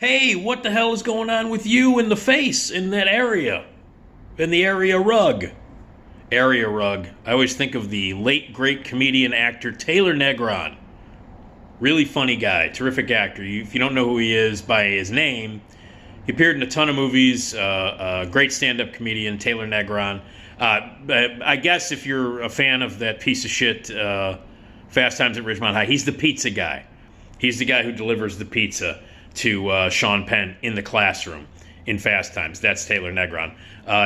Hey, what the hell is going on with you in the face, in that area? In the area rug. Area rug. I always think of the late, great comedian actor Taylor Negron. Really funny guy, terrific actor. If you don't know who he is by his name, he appeared in a ton of movies. Great stand-up comedian, Taylor Negron. I guess if you're a fan of that piece of shit, Fast Times at Ridgemont High, he's the pizza guy. He's the guy who delivers the pizza to Sean Penn in the classroom in Fast Times. That's Taylor Negron.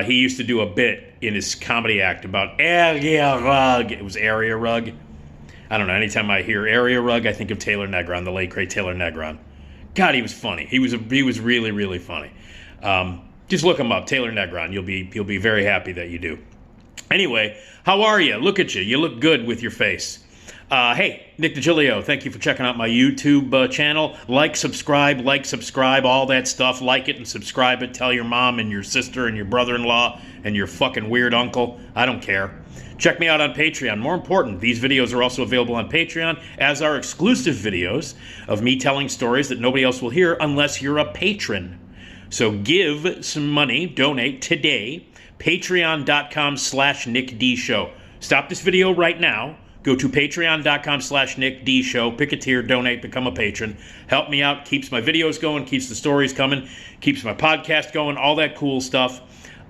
He used to do a bit in his comedy act about area rug. It was area rug. I don't know. Anytime I hear area rug, I think of Taylor Negron, the late great Taylor Negron. God, he was funny. He was really, really funny. Just look him up, Taylor Negron. You'll be very happy that you do. Anyway, how are you? Look at you. You look good with your face. Hey, Nick Digilio, thank you for checking out my YouTube channel. Like, subscribe, all that stuff. Like it and subscribe it. Tell your mom and your sister and your brother-in-law and your fucking weird uncle. I don't care. Check me out on Patreon. More important, these videos are also available on Patreon, as are exclusive videos of me telling stories that nobody else will hear unless you're a patron. So give some money, donate today, patreon.com/NickDShow. Stop this video right now. Go to patreon.com/NickDShow. Pick a tier, donate, become a patron. Help me out, keeps my videos going, keeps the stories coming, keeps my podcast going, all that cool stuff.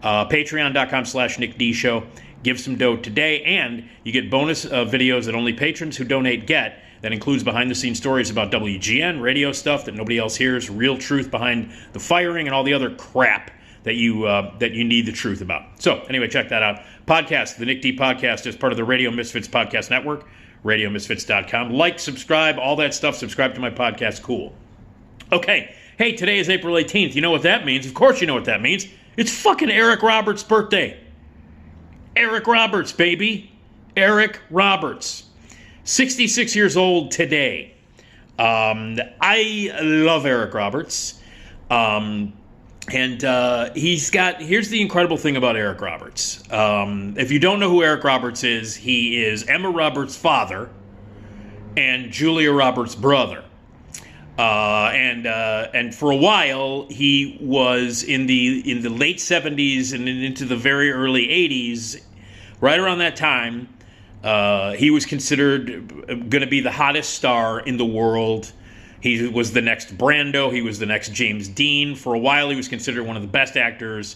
Patreon.com/NickDShow. Give some dough today, and you get bonus videos that only patrons who donate get. That includes behind-the-scenes stories about WGN, radio stuff that nobody else hears, real truth behind the firing, and all the other crap that you need the truth about. So, anyway, check that out. Podcast, the Nick D Podcast, is part of the Radio Misfits Podcast Network, radiomisfits.com. Like, subscribe, all that stuff. Subscribe to my podcast. Cool. Okay. Hey, today is April 18th. You know what that means? Of course you know what that means. It's fucking Eric Roberts' birthday. Eric Roberts, baby. Eric Roberts. 66 years old today. I love Eric Roberts. And here's the incredible thing about Eric Roberts. If you don't know who Eric Roberts is, he is Emma Roberts' father and Julia Roberts' brother. And for a while, he was in the late 70s and into the very early 80s. Right around that time, he was considered going to be the hottest star in the world. He was the next Brando. He was the next James Dean. For a while, he was considered one of the best actors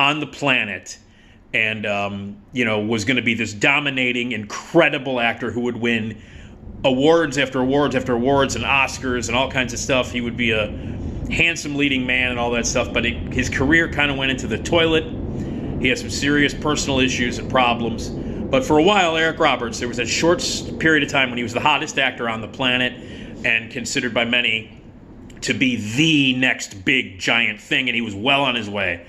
on the planet, and was going to be this dominating, incredible actor who would win awards after awards after awards and Oscars and all kinds of stuff. He would be a handsome leading man and all that stuff, but his career kind of went into the toilet. He had some serious personal issues and problems. But for a while, Eric Roberts, there was a short period of time when he was the hottest actor on the planet and considered by many to be the next big giant thing, and he was well on his way.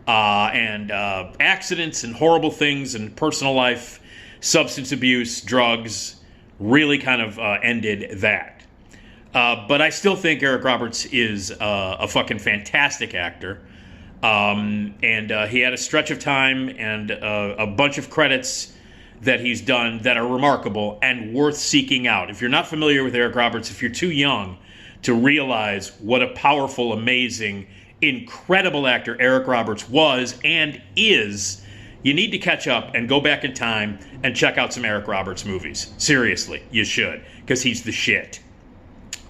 Accidents and horrible things in personal life, substance abuse, drugs, really kind of ended that. But I still think Eric Roberts is a fucking fantastic actor. He had a stretch of time and a bunch of credits that he's done that are remarkable and worth seeking out. If you're not familiar with Eric Roberts, if you're too young to realize what a powerful, amazing, incredible actor Eric Roberts was and is, you need to catch up and go back in time and check out some Eric Roberts movies. Seriously, you should, because he's the shit.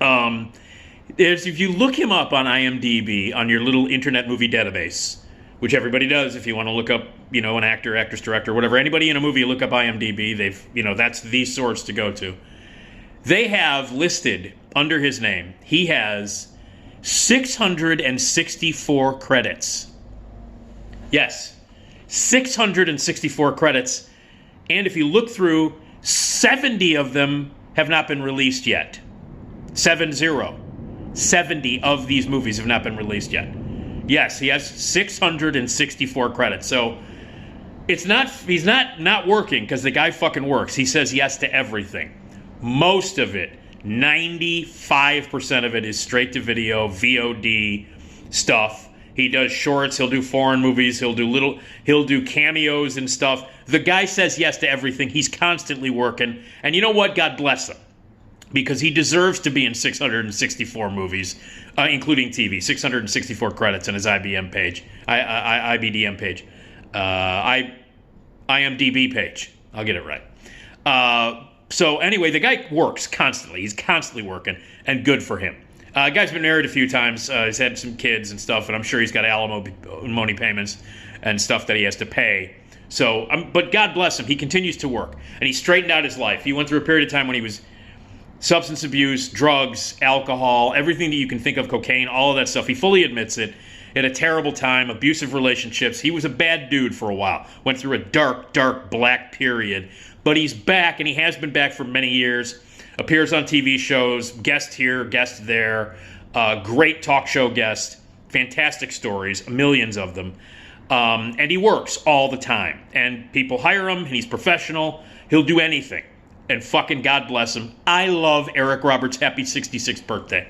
If you look him up on IMDb, on your little internet movie database, which everybody does if you want to look up, an actor, actress, director, whatever. Anybody in a movie, you look up IMDb, that's the source to go to. They have listed under his name, he has 664 credits. Yes, 664 credits. And if you look through, 70 of them have not been released yet. 70. 70 of these movies have not been released yet. Yes, he has 664 credits. So he's not working because the guy fucking works. He says yes to everything. Most of it, 95% of it is straight to video, VOD stuff. He does shorts, he'll do foreign movies, he'll do cameos and stuff. The guy says yes to everything. He's constantly working. And you know what? God bless him. because he deserves to be in 664 movies, including TV. 664 credits on his IBM page, IBDM page, IMDb page. I'll get it right. So anyway, the guy works constantly. He's constantly working, and good for him. Guy's been married a few times. He's had some kids and stuff, and I'm sure he's got alimony payments and stuff that he has to pay. So, but God bless him. He continues to work, and he straightened out his life. He went through a period of time when he was substance abuse, drugs, alcohol, everything that you can think of, cocaine, all of that stuff. He fully admits it. He had a terrible time, abusive relationships. He was a bad dude for a while. Went through a dark, dark, black period. But he's back, and he has been back for many years. Appears on TV shows, guest here, guest there. Great talk show guest. Fantastic stories, millions of them. And he works all the time. And people hire him, and he's professional. He'll do anything. And fucking God bless him. I love Eric Roberts' happy 66th birthday.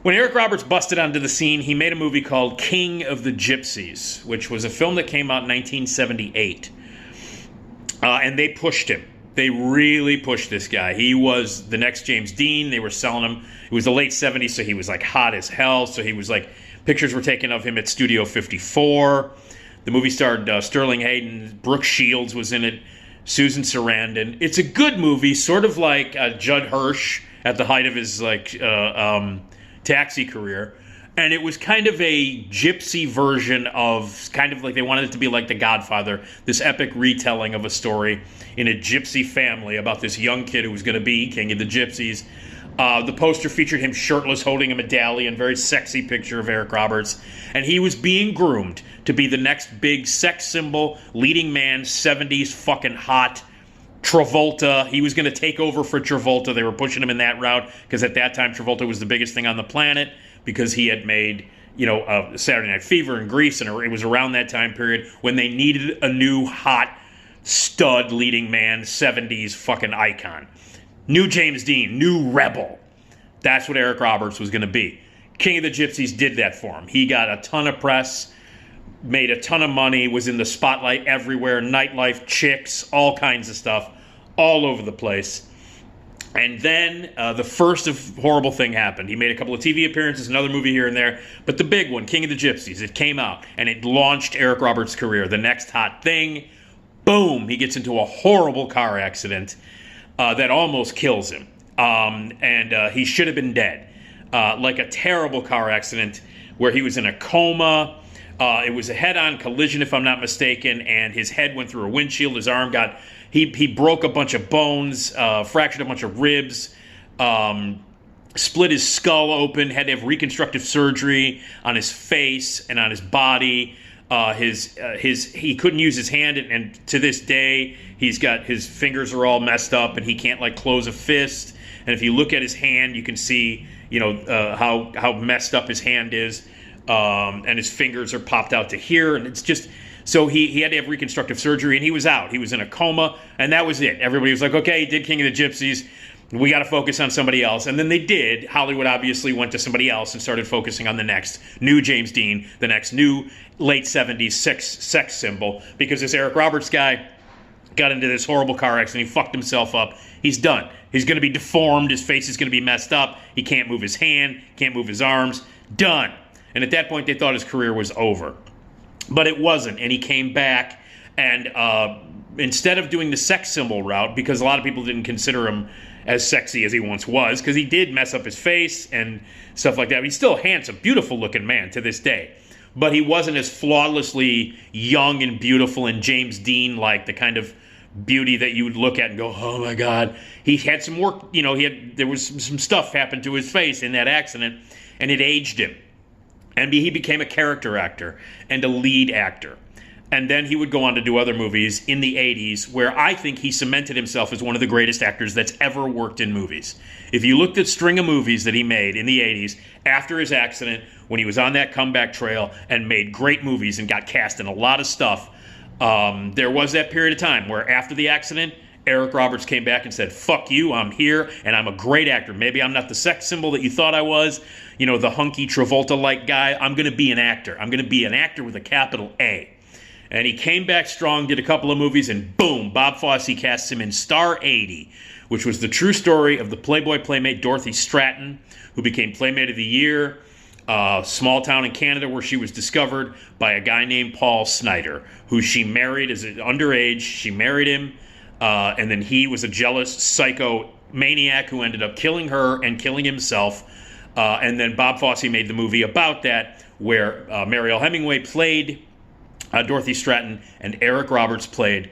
When Eric Roberts busted onto the scene, he made a movie called King of the Gypsies, which was a film that came out in 1978. And they pushed him. They really pushed this guy. He was the next James Dean. They were selling him. It was the late 70s, so he was like hot as hell. So he was like, pictures were taken of him at Studio 54. The movie starred Sterling Hayden. Brooke Shields was in it. Susan Sarandon. It's a good movie, sort of like Judd Hirsch at the height of his taxi career. And it was kind of a gypsy version of, kind of like they wanted it to be like The Godfather, this epic retelling of a story in a gypsy family about this young kid who was going to be king of the gypsies. The poster featured him shirtless, holding a medallion, very sexy picture of Eric Roberts. And he was being groomed to be the next big sex symbol, leading man, 70s fucking hot, Travolta. He was going to take over for Travolta. They were pushing him in that route because at that time Travolta was the biggest thing on the planet because he had made, Saturday Night Fever and Grease, and it was around that time period when they needed a new hot stud leading man, 70s fucking icon. New James Dean, new rebel. That's what Eric Roberts was going to be. King of the Gypsies did that for him. He got a ton of press, made a ton of money, was in the spotlight everywhere, nightlife, chicks, all kinds of stuff, all over the place. And then the first of horrible thing happened. He made a couple of TV appearances, another movie here and there. But the big one, King of the Gypsies, it came out, and it launched Eric Roberts' career. The next hot thing, boom, he gets into a horrible car accident that almost kills him. And he should have been dead. Like a terrible car accident where he was in a coma. It was a head-on collision, if I'm not mistaken, and his head went through a windshield. His arm got... He broke a bunch of bones, fractured a bunch of ribs, split his skull open, had to have reconstructive surgery on his face and on his body. He couldn't use his hand, and to this day, he's got his fingers are all messed up, and he can't like close a fist. And if you look at his hand, you can see how messed up his hand is, and his fingers are popped out to here, and it's just. So he had to have reconstructive surgery, and he was out. He was in a coma, and that was it. Everybody was like, okay, he did King of the Gypsies. We got to focus on somebody else. And then they did. Hollywood obviously went to somebody else and started focusing on the next new James Dean, the next new late 70s sex symbol, because this Eric Roberts guy got into this horrible car accident. He fucked himself up. He's done. He's going to be deformed. His face is going to be messed up. He can't move his hand, can't move his arms. Done. And at that point, they thought his career was over. But it wasn't, and he came back, and instead of doing the sex symbol route, because a lot of people didn't consider him as sexy as he once was, because he did mess up his face and stuff like that. He's still a handsome, beautiful-looking man to this day. But he wasn't as flawlessly young and beautiful and James Dean-like, the kind of beauty that you would look at and go, oh, my God. He had some work, there was some stuff happened to his face in that accident, and it aged him. And he became a character actor and a lead actor. And then he would go on to do other movies in the 80s where I think he cemented himself as one of the greatest actors that's ever worked in movies. If you looked at string of movies that he made in the 80s after his accident, when he was on that comeback trail and made great movies and got cast in a lot of stuff, there was that period of time where after the accident, Eric Roberts came back and said, fuck you, I'm here, and I'm a great actor. Maybe I'm not the sex symbol that you thought I was, the hunky Travolta-like guy. I'm going to be an actor. I'm going to be an actor with a capital A. And he came back strong, did a couple of movies, and boom, Bob Fosse casts him in Star 80, which was the true story of the Playboy playmate Dorothy Stratton, who became Playmate of the Year, small town in Canada where she was discovered by a guy named Paul Snider, who she married as an underage. She married him, and then he was a jealous psycho maniac who ended up killing her and killing himself. And then Bob Fosse made the movie about that, where Mariel Hemingway played Dorothy Stratton and Eric Roberts played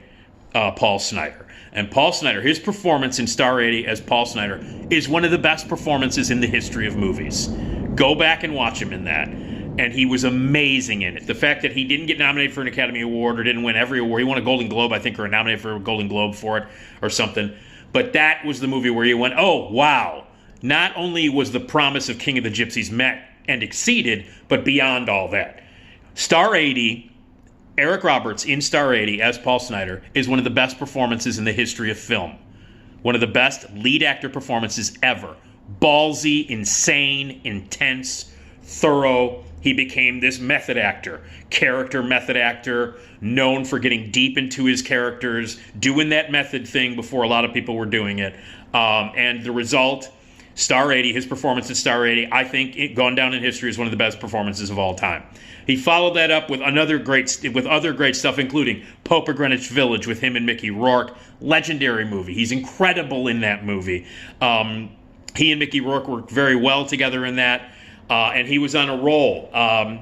Paul Snider. And Paul Snider, his performance in Star 80 as Paul Snider is one of the best performances in the history of movies. Go back and watch him in that. And he was amazing in it. The fact that he didn't get nominated for an Academy Award or didn't win every award. He won a Golden Globe, I think, or nominated for a Golden Globe for it or something. But that was the movie where you went, oh, wow. Not only was the promise of King of the Gypsies met and exceeded, but beyond all that. Star 80, Eric Roberts in Star 80 as Paul Snider is one of the best performances in the history of film. One of the best lead actor performances ever. Ballsy, insane, intense, thorough. He became this method actor, character method actor, known for getting deep into his characters, doing that method thing before a lot of people were doing it. And the result, Star 80, his performance in Star 80, I think it gone down in history as one of the best performances of all time. He followed that up with other great stuff, including Pope of Greenwich Village with him and Mickey Rourke. Legendary movie. He's incredible in that movie. He and Mickey Rourke worked very well together in that, and he was on a roll.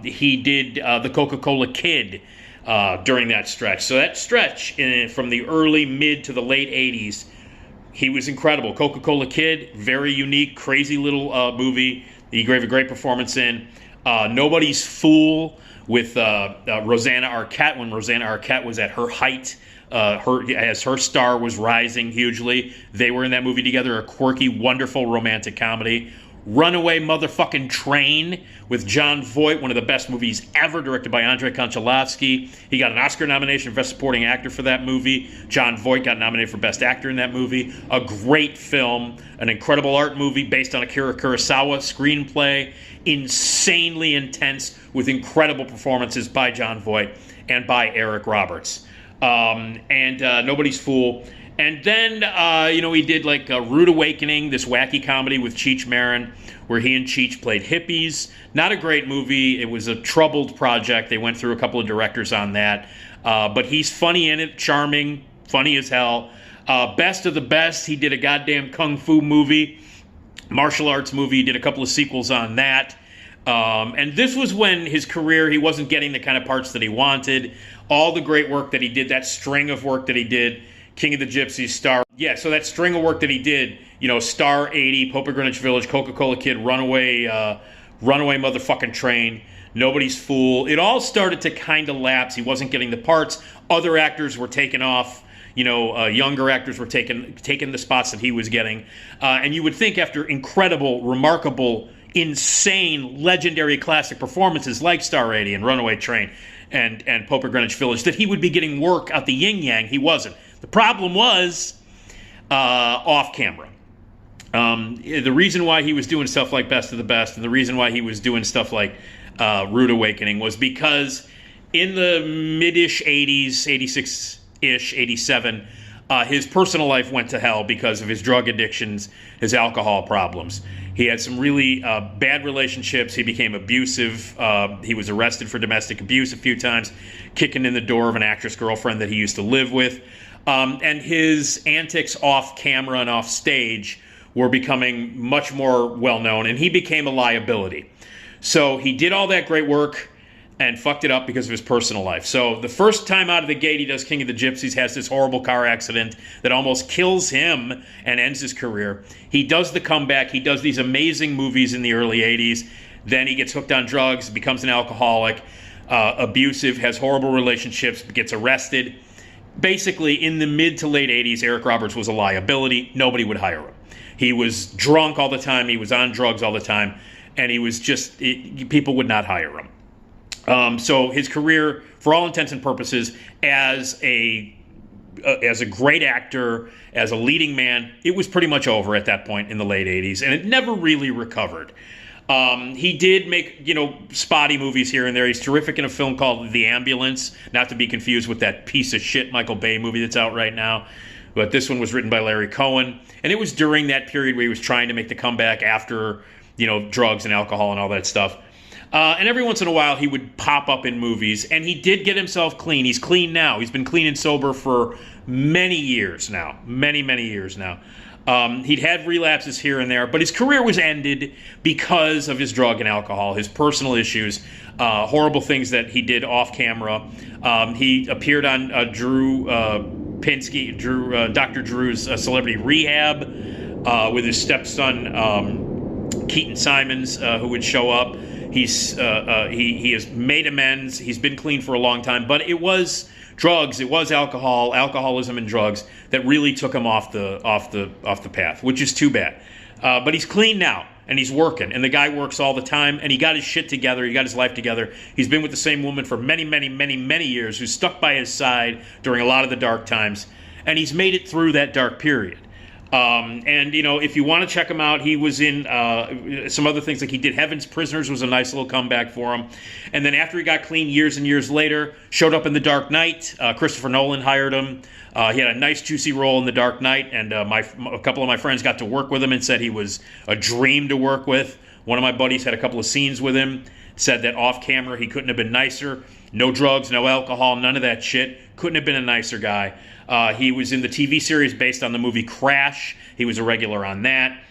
He did the Coca-Cola Kid during that stretch. So that stretch from the early, mid to the late 80s, he was incredible. Coca-Cola Kid, very unique, crazy little movie he gave a great performance in. Nobody's Fool with Rosanna Arquette, when Rosanna Arquette was at her height, as her star was rising hugely. They were in that movie together, a quirky, wonderful romantic comedy. Runaway Motherfucking Train with Jon Voight, one of the best movies ever, directed by Andrei Konchalovsky. He got an Oscar nomination for Best Supporting Actor for that movie. Jon Voight got nominated for Best Actor in that movie. A great film, an incredible art movie based on Akira Kurosawa screenplay. Insanely intense with incredible performances by Jon Voight and by Eric Roberts. Nobody's Fool. And then, he did like Rude Awakening, this wacky comedy with Cheech Marin, where he and Cheech played hippies. Not a great movie. It was a troubled project. They went through a couple of directors on that. But he's funny in it, charming, funny as hell. Best of the Best, he did a goddamn kung fu movie, martial arts movie. He did a couple of sequels on that. And this was when his career, he wasn't getting the kind of parts that he wanted. All the great work that he did, that string of work that he did, King of the Gypsies, Star. Yeah, so that string of work that he did, Star 80, Pope of Greenwich Village, Coca-Cola Kid, Runaway Motherfucking Train, Nobody's Fool. It all started to kind of lapse. He wasn't getting the parts. Other actors were taken off. Younger actors were taking the spots that he was getting. And you would think after incredible, remarkable, insane, legendary classic performances like Star 80 and Runaway Train and Pope of Greenwich Village that he would be getting work at the yin-yang. He wasn't. The problem was off camera. The reason why he was doing stuff like Best of the Best and the reason why he was doing stuff like Rude Awakening was because in the mid-ish 80s, 86-ish, 87, his personal life went to hell because of his drug addictions, his alcohol problems. He had some really bad relationships. He became abusive. He was arrested for domestic abuse a few times, kicking in the door of an actress girlfriend that he used to live with. And his antics off camera and off stage were becoming much more well-known, and he became a liability. So he did all that great work and fucked it up because of his personal life. So the first time out of the gate he does King of the Gypsies, has this horrible car accident that almost kills him and ends his career. He does the comeback. He does these amazing movies in the early 80s. Then he gets hooked on drugs, becomes an alcoholic, abusive, has horrible relationships, gets arrested. Basically, in the mid to late 80s, Eric Roberts was a liability. Nobody would hire him. He was drunk all the time. He was on drugs all the time. And he was just, people would not hire him. So his career, for all intents and purposes, as a great actor, as a leading man, it was pretty much over at that point in the late 80s. And it never really recovered. He did make, spotty movies here and there. He's terrific in a film called The Ambulance, not to be confused with that piece of shit Michael Bay movie that's out right now. But this one was written by Larry Cohen. And it was during that period where he was trying to make the comeback after, drugs and alcohol and all that stuff. And every once in a while, he would pop up in movies, and he did get himself clean. He's clean now. He's been clean and sober for many years now. Many, many years now. He'd had relapses here and there, but his career was ended because of his drug and alcohol, his personal issues, horrible things that he did off camera. He appeared on Dr. Drew's Celebrity Rehab with his stepson, Keaton Simons, who would show up. He has made amends. He's been clean for a long time, but it was drugs, it was alcoholism and drugs that really took him off the path, which is too bad. But he's clean now, and he's working, and the guy works all the time, and he got his shit together, he got his life together. He's been with the same woman for many, many, many, many years, who's stuck by his side during a lot of the dark times, and he's made it through that dark period. And if you want to check him out, he was in some other things, like he did Heaven's Prisoners, was a nice little comeback for him. And then after he got clean years and years later, showed up in The Dark Knight. Christopher Nolan hired him. He had a nice juicy role in The Dark Knight, and a couple of my friends got to work with him and said he was a dream to work with. One of my buddies had a couple of scenes with him, said that off camera he couldn't have been nicer. No drugs, no alcohol, none of that shit. Couldn't have been a nicer guy. He was in the TV series based on the movie Crash. He was a regular on that.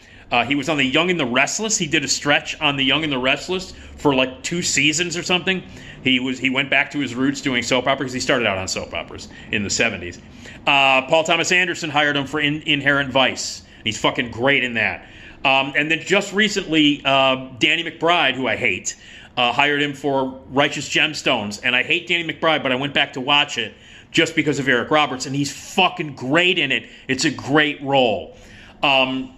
He was on The Young and the Restless. He did a stretch on The Young and the Restless for like 2 seasons or something. He went back to his roots doing soap operas, because he started out on soap operas in the 70s. Paul Thomas Anderson hired him for Inherent Vice. He's fucking great in that. And then just recently, Danny McBride, who I hate, hired him for Righteous Gemstones. And I hate Danny McBride, but I went back to watch it just because of Eric Roberts, and he's fucking great in it. It's a great role. And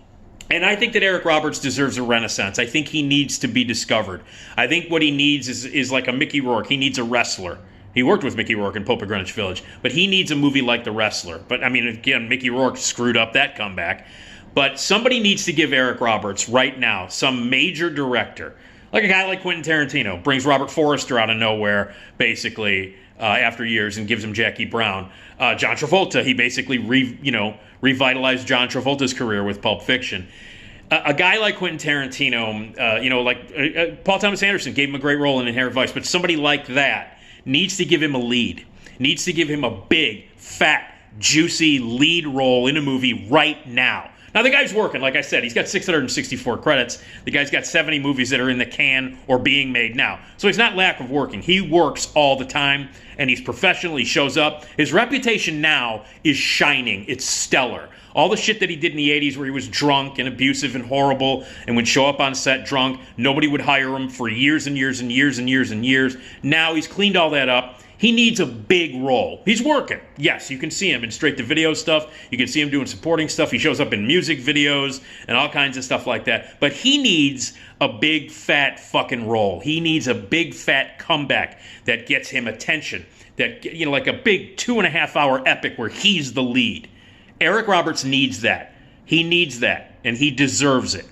I think that Eric Roberts deserves a renaissance. I think he needs to be discovered. I think what he needs is like a Mickey Rourke. He needs a wrestler. He worked with Mickey Rourke in Pope of Greenwich Village, but he needs a movie like The Wrestler. But I mean, again, Mickey Rourke screwed up that comeback. But somebody needs to give Eric Roberts right now, some major director, like a guy like Quentin Tarantino, brings Robert Forster out of nowhere, basically, after years, and gives him Jackie Brown. John Travolta, he basically revitalized John Travolta's career with Pulp Fiction. A guy like Quentin Tarantino, Paul Thomas Anderson gave him a great role in Inherent Vice, but somebody like that needs to give him a lead, needs to give him a big, fat, juicy lead role in a movie right now. Now, the guy's working. Like I said, he's got 664 credits. The guy's got 70 movies that are in the can or being made now. So he's not lack of working. He works all the time, and he's professional. He shows up. His reputation now is shining. It's stellar. All the shit that he did in the 80s where he was drunk and abusive and horrible and would show up on set drunk, nobody would hire him for years and years and years and years and years. Now he's cleaned all that up. He needs a big role. He's working. Yes, you can see him in straight-to-video stuff. You can see him doing supporting stuff. He shows up in music videos and all kinds of stuff like that. But he needs a big, fat fucking role. He needs a big, fat comeback that gets him attention. That, like a big 2.5-hour epic where he's the lead. Eric Roberts needs that. He needs that, and he deserves it.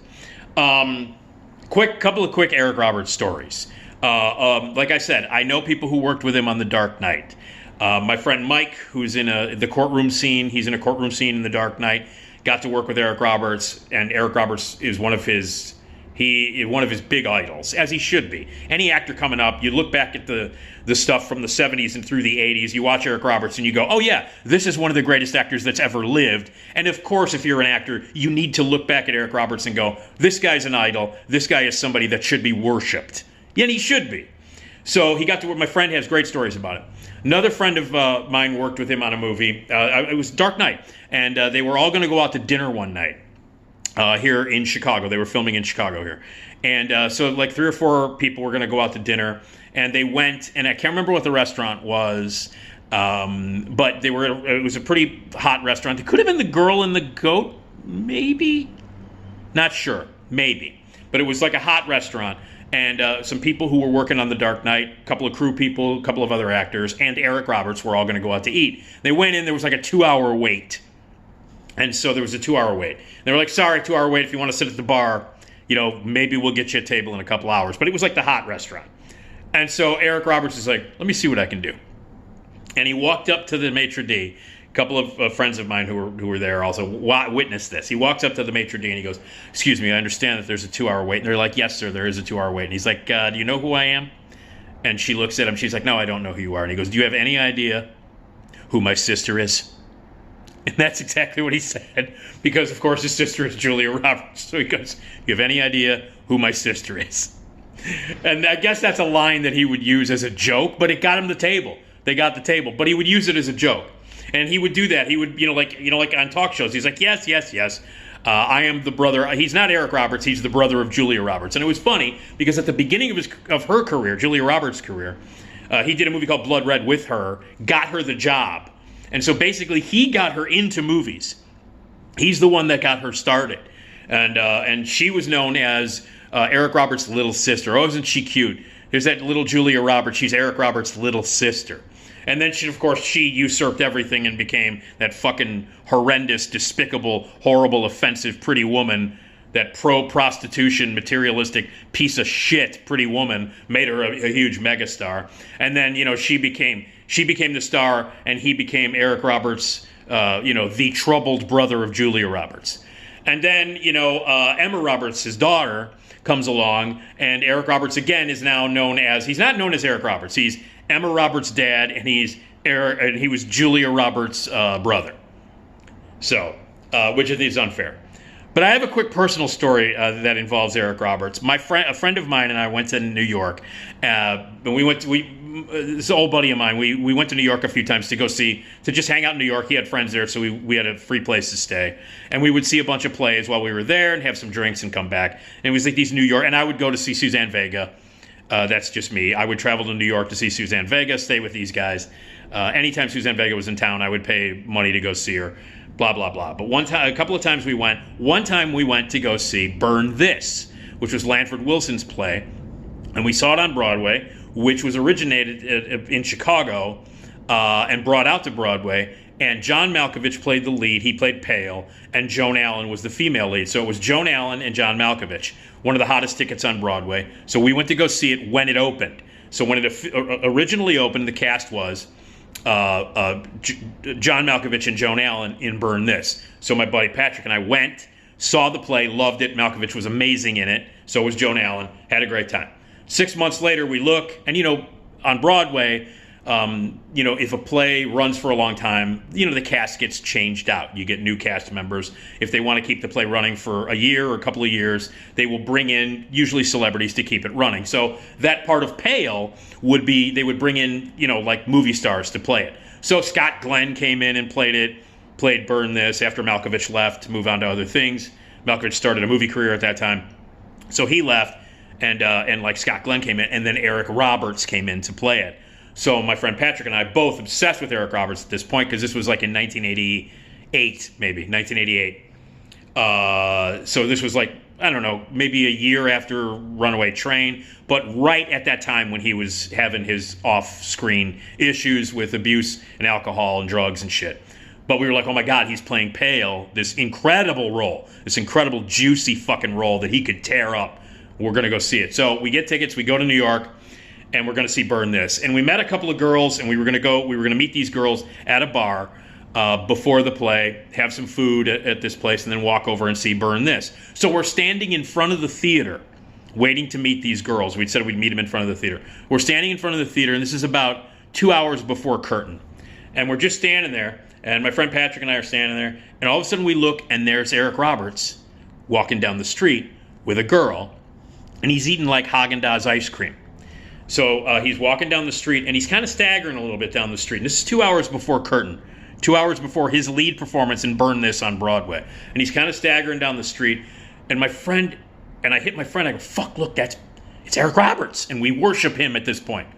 Couple of quick Eric Roberts stories. Like I said, I know people who worked with him on The Dark Knight. My friend Mike, who's in the courtroom scene, he's in a courtroom scene in The Dark Knight, got to work with Eric Roberts, and Eric Roberts is one of his big idols, as he should be. Any actor coming up, you look back at the stuff from the 70s and through the 80s, you watch Eric Roberts and you go, oh yeah, this is one of the greatest actors that's ever lived. And of course, if you're an actor, you need to look back at Eric Roberts and go, this guy's an idol, this guy is somebody that should be worshipped. Yeah, and he should be. So he got to work. My friend has great stories about it. Another friend of mine worked with him on a movie. It was Dark Knight, and they were all going to go out to dinner one night here in Chicago. They were filming in Chicago here. And so like 3 or 4 people were going to go out to dinner, and they went, and I can't remember what the restaurant was, but it was a pretty hot restaurant. It could have been The Girl and the Goat, maybe? Not sure. Maybe. But it was like a hot restaurant. And some people who were working on The Dark Knight, a couple of crew people, a couple of other actors, and Eric Roberts were all going to go out to eat. They went in, there was like a 2-hour wait. And so there was a 2-hour wait. They were like, sorry, 2-hour wait, if you want to sit at the bar, maybe we'll get you a table in a couple hours. But it was like the hot restaurant. And so Eric Roberts is like, let me see what I can do. And he walked up to the maitre d', couple of friends of mine who were there also witnessed this. He walks up to the maitre d' and he goes, "Excuse me, I understand that there's a 2-hour wait." And they're like, "Yes, sir, there is a 2-hour wait." And he's like, "Do you know who I am?" And she looks at him. She's like, "No, I don't know who you are." And he goes, "Do you have any idea who my sister is?" And that's exactly what he said, because, of course, his sister is Julia Roberts. So he goes, "Do you have any idea who my sister is?" And I guess that's a line that he would use as a joke, but it got him the table. They got the table, but he would use it as a joke. And he would do that. He would, like on talk shows, he's like, "Yes, yes, yes. I am the brother." He's not Eric Roberts. He's the brother of Julia Roberts. And it was funny because at the beginning of her career, Julia Roberts' career, he did a movie called Blood Red with her, got her the job. And so basically he got her into movies. He's the one that got her started. And she was known as Eric Roberts' little sister. Oh, isn't she cute? There's that little Julia Roberts. She's Eric Roberts' little sister. And then, she usurped everything and became that fucking horrendous, despicable, horrible, offensive Pretty Woman, that pro-prostitution, materialistic piece of shit Pretty Woman, made her a huge megastar. And then, she became the star, and he became Eric Roberts, the troubled brother of Julia Roberts. And then, Emma Roberts, his daughter, comes along, and Eric Roberts, again, is now known as, he's not known as Eric Roberts, he's Emma Roberts' dad, and he was Julia Roberts' brother. So, which I think is unfair. But I have a quick personal story that involves Eric Roberts. A friend of mine and I went to New York. This is an old buddy of mine. We went to New York a few times to just hang out in New York. He had friends there, so we had a free place to stay. And we would see a bunch of plays while we were there and have some drinks and come back. And it was like these New York, and I would go to see Suzanne Vega. That's just me. I would travel to New York to see Suzanne Vega, stay with these guys. Anytime Suzanne Vega was in town, I would pay money to go see her. Blah, blah, blah. But a couple of times we went. One time we went to go see Burn This, which was Lanford Wilson's play. And we saw it on Broadway, which was originated in Chicago and brought out to Broadway. And John Malkovich played the lead. He played Pale. And Joan Allen was the female lead. So it was Joan Allen and John Malkovich, one of the hottest tickets on Broadway. So we went to go see it when it opened. So when it originally opened, the cast was John Malkovich and Joan Allen in Burn This. So my buddy Patrick and I went, saw the play, loved it. Malkovich was amazing in it. So was Joan Allen. Had a great time. 6 months later, we look, and on Broadway, if a play runs for a long time, the cast gets changed out. You get new cast members. If they want to keep the play running for a year or a couple of years, they will bring in usually celebrities to keep it running. So that part of Pale would be, they would bring in, like movie stars to play it. So Scott Glenn came in and played Burn This after Malkovich left to move on to other things. Malkovich started a movie career at that time. So he left, and like Scott Glenn came in, and then Eric Roberts came in to play it. So my friend Patrick and I both obsessed with Eric Roberts at this point, because this was like in 1988, maybe 1988. So this was like, I don't know, maybe a year after Runaway Train, but right at that time when he was having his off-screen issues with abuse and alcohol and drugs and shit. But we were like, oh my God, he's playing Pale, this incredible role, this incredible juicy fucking role that he could tear up. We're going to go see it. So we get tickets, we go to New York, and we're going to see Burn This. And we met a couple of girls, and we were going to meet these girls at a bar before the play, have some food at this place, and then walk over and see Burn This. So we're standing in front of the theater, waiting to meet these girls. We said we'd meet them in front of the theater. We're standing in front of the theater, and this is about 2 hours before curtain. And we're just standing there, and my friend Patrick and I are standing there, and all of a sudden we look, and there's Eric Roberts walking down the street with a girl, and he's eating like Haagen-Dazs ice cream. So he's walking down the street, and he's kind of staggering a little bit down the street. And this is 2 hours before curtain, 2 hours before his lead performance in Burn This on Broadway. And he's kind of staggering down the street. And I hit my friend, I go, fuck, look, it's Eric Roberts. And we worship him at this point.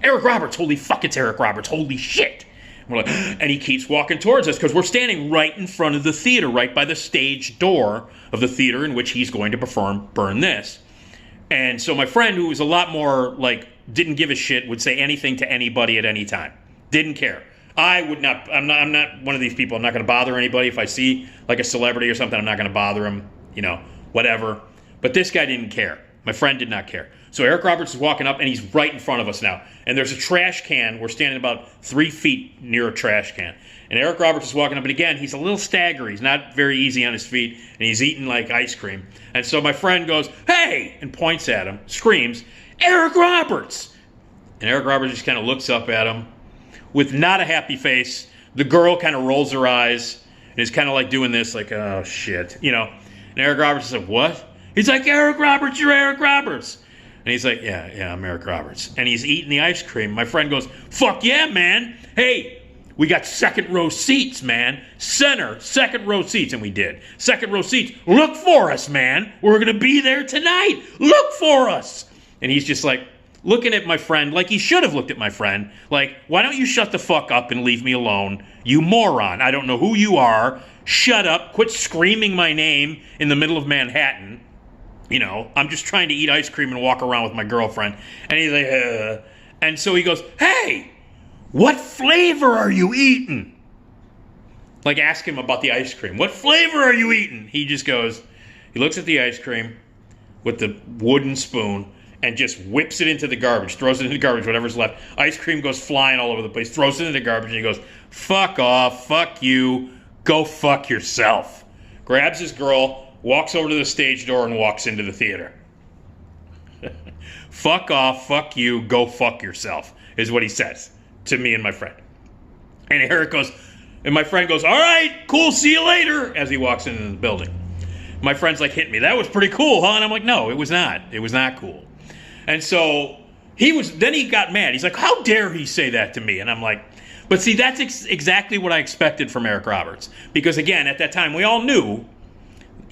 Eric Roberts, holy fuck, it's Eric Roberts, holy shit. And we're like, and he keeps walking towards us, because we're standing right in front of the theater, right by the stage door of the theater in which he's going to perform Burn This. And so my friend, who was a lot more, didn't give a shit, would say anything to anybody at any time. Didn't care. I'm not one of these people. I'm not going to bother anybody. If I see, like, a celebrity or something, I'm not going to bother him, whatever. But this guy didn't care. My friend did not care. So Eric Roberts is walking up, and he's right in front of us now. And there's a trash can. We're standing about 3 feet near a trash can. And Eric Roberts is walking up, and again, he's a little staggery. He's not very easy on his feet, and he's eating like ice cream. And so my friend goes, "Hey!" and points at him, screams, "Eric Roberts!" And Eric Roberts just kind of looks up at him with not a happy face. The girl kind of rolls her eyes and is kind of like doing this, like, "Oh, shit," you know. And Eric Roberts is like, "What?" He's like, "Eric Roberts, you're Eric Roberts." And he's like, yeah, I'm Eric Roberts. And he's eating the ice cream. My friend goes, "Fuck yeah, man. Hey, we got second row seats, man. Second row seats." And we did. Second row seats. "Look for us, man. We're going to be there tonight. Look for us." And he's just like looking at my friend like he should have looked at my friend. Like, "Why don't you shut the fuck up and leave me alone? You moron. I don't know who you are. Shut up. Quit screaming my name in the middle of Manhattan. You know, I'm just trying to eat ice cream and walk around with my girlfriend." And he's like, And so he goes, "Hey, what flavor are you eating?" Like, ask him about the ice cream. "What flavor are you eating?" He just goes, he looks at the ice cream with the wooden spoon and just whips it into the garbage, throws it in the garbage, whatever's left. Ice cream goes flying all over the place, throws it in the garbage, and he goes, "Fuck off, fuck you, go fuck yourself." Grabs his girl, walks over to the stage door, and walks into the theater. "Fuck off, fuck you, go fuck yourself," is what he says to me and my friend. And Eric goes, and my friend goes, "All right, cool, see you later," as he walks into the building. My friend's like, "Hit me. That was pretty cool, huh?" And I'm like, "No, it was not. It was not cool." And so then he got mad. He's like, "How dare he say that to me?" And I'm like, but see, that's exactly what I expected from Eric Roberts. Because again, at that time, we all knew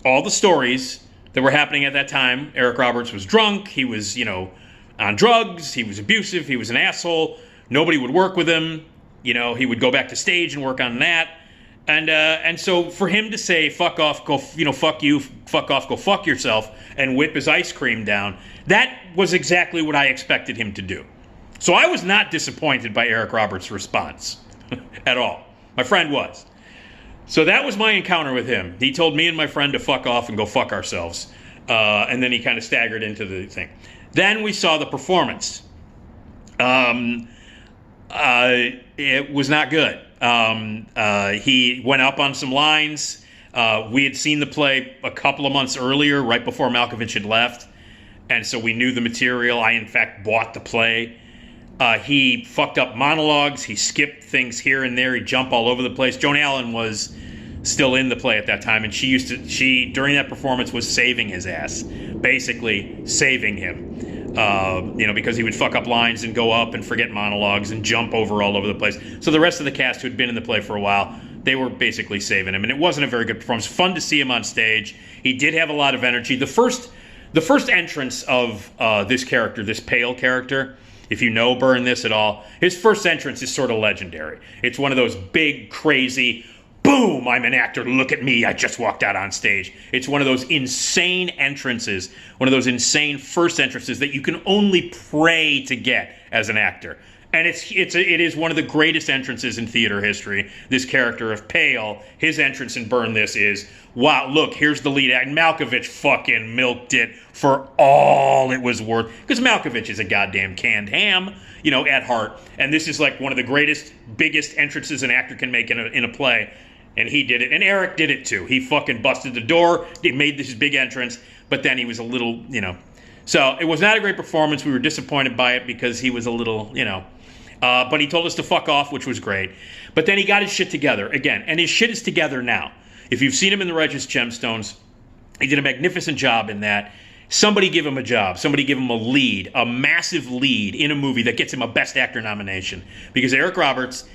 all the stories that were happening at that time. Eric Roberts was drunk. He was, on drugs. He was abusive. He was an asshole. Nobody would work with him. He would go back to stage and work on that. And so for him to say, "Fuck off, go, fuck you, fuck off, go fuck yourself," and whip his ice cream down, that was exactly what I expected him to do. So I was not disappointed by Eric Roberts' response at all. My friend was. So that was my encounter with him. He told me and my friend to fuck off and go fuck ourselves. And then he kind of staggered into the thing. Then we saw the performance. It was not good. He went up on some lines. We had seen the play a couple of months earlier, right before Malkovich had left. And so we knew the material. I, in fact, bought the play. He fucked up monologues. He skipped things here and there. He jumped all over the place. Joan Allen was still in the play at that time, and she during that performance was saving his ass, basically saving him, because he would fuck up lines and go up and forget monologues and jump over all over the place. So the rest of the cast who had been in the play for a while, they were basically saving him, and it wasn't a very good performance. Fun to see him on stage. He did have a lot of energy. The first entrance of this character, this pale character, if you know Burn This at all, his first entrance is sort of legendary. It's one of those big, crazy, boom, I'm an actor, look at me, I just walked out on stage. It's one of those insane entrances, one of those insane first entrances that you can only pray to get as an actor. And it is one of the greatest entrances in theater history. This character of Pale, his entrance in Burn This is, wow, look, here's the lead act. Malkovich fucking milked it for all it was worth. Because Malkovich is a goddamn canned ham, at heart. And this is like one of the greatest, biggest entrances an actor can make in a play. And he did it. And Eric did it too. He fucking busted the door. He made this big entrance. But then he was a little, So it was not a great performance. We were disappointed by it because he was a little, but he told us to fuck off, which was great. But then he got his shit together again. And his shit is together now. If you've seen him in The Righteous Gemstones, he did a magnificent job in that. Somebody give him a job. Somebody give him a lead, a massive lead in a movie that gets him a Best Actor nomination. Because Eric Roberts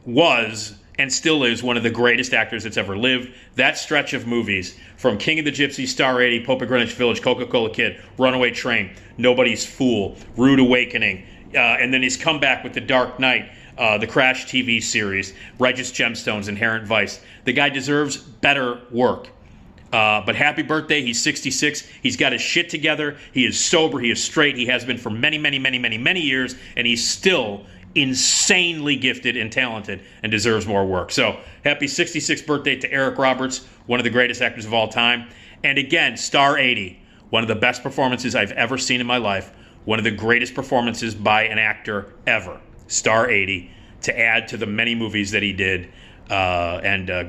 was, and still is one of the greatest actors that's ever lived. That stretch of movies, from King of the Gypsies, Star 80, Pope of Greenwich Village, Coca-Cola Kid, Runaway Train, Nobody's Fool, Rude Awakening, and then his comeback with The Dark Knight, the Crash TV series, Righteous Gemstones, Inherent Vice. The guy deserves better work. But happy birthday. He's 66. He's got his shit together. He is sober. He is straight. He has been for many, many, many, many, many years. And he's still insanely gifted and talented and deserves more work. So happy 66th birthday to Eric Roberts, one of the greatest actors of all time. And again, Star 80. One of the best performances I've ever seen in my life. One of the greatest performances by an actor ever. Star 80, to add to the many movies that he did.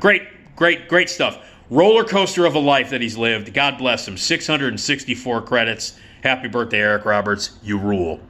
Great stuff. Roller coaster of a life that he's lived. God bless him. 664 credits. Happy birthday, Eric Roberts. You rule.